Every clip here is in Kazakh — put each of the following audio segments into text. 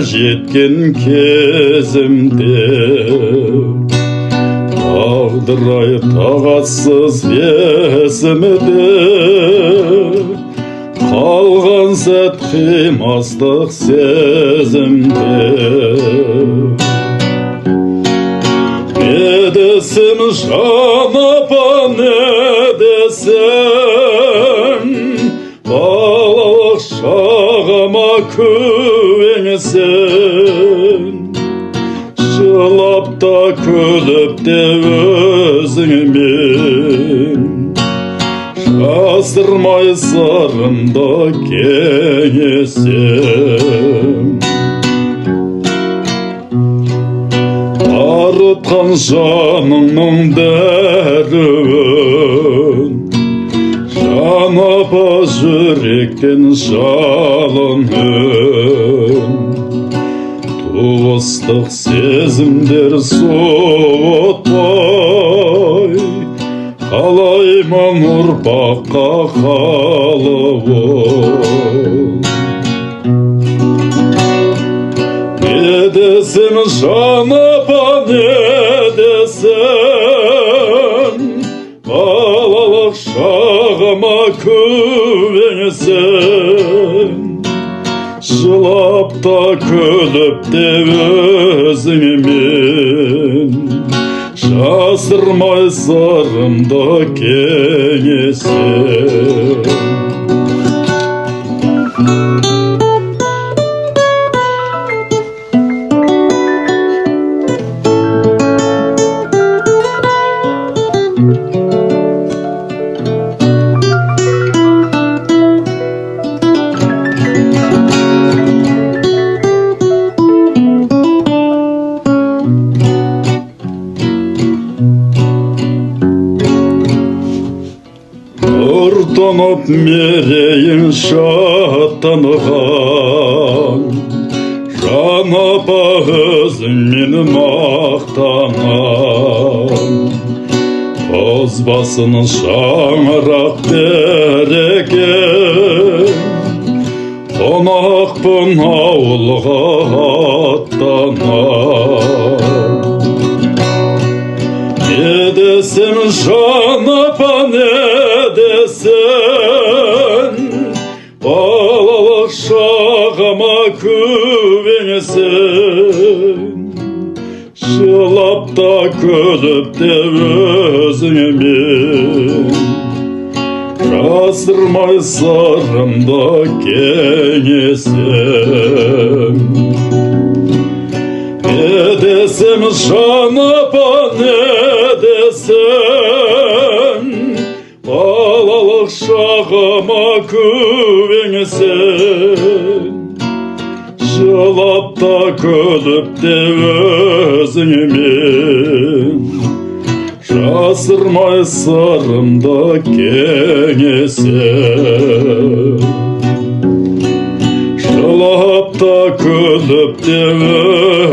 жеткен кезімде тағдыр-ай тағатсыз есімде қалған сәт қимастық сезімде не десем жан апа не десем балалық шағыма көнесің жылап та күліп те өзіңмен жасырмай сырымды кеңесем арытқан жаныңның дәруін жан апа жүректен жалын үн туыстық сезімдер суытпай қалаймын ұрпаққа қалуын не десем жан апа не десем балалық шағыма көнесің жылап та күліп те өзіңмен жасырмай сырымды кеңесем Нұртанып мерейін шаттанған жан апа өзіңмен мақтанам қыз басын шаңырақ береке қонақпын ауылға аттанам не десем жан апа не десем балалық шағыма көнесің жылап та күліп те өзіңмен жасырмай сырымды кеңесем не десем жан апа не десем балалық шағыма көнесің жылап та күліп те өзіңмен жасырмай сырымды кеңесем жылап та күліп те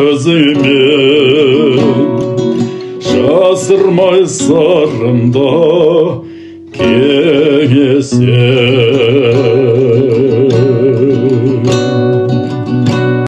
өзіңмен жасырмай сырымды кеңесем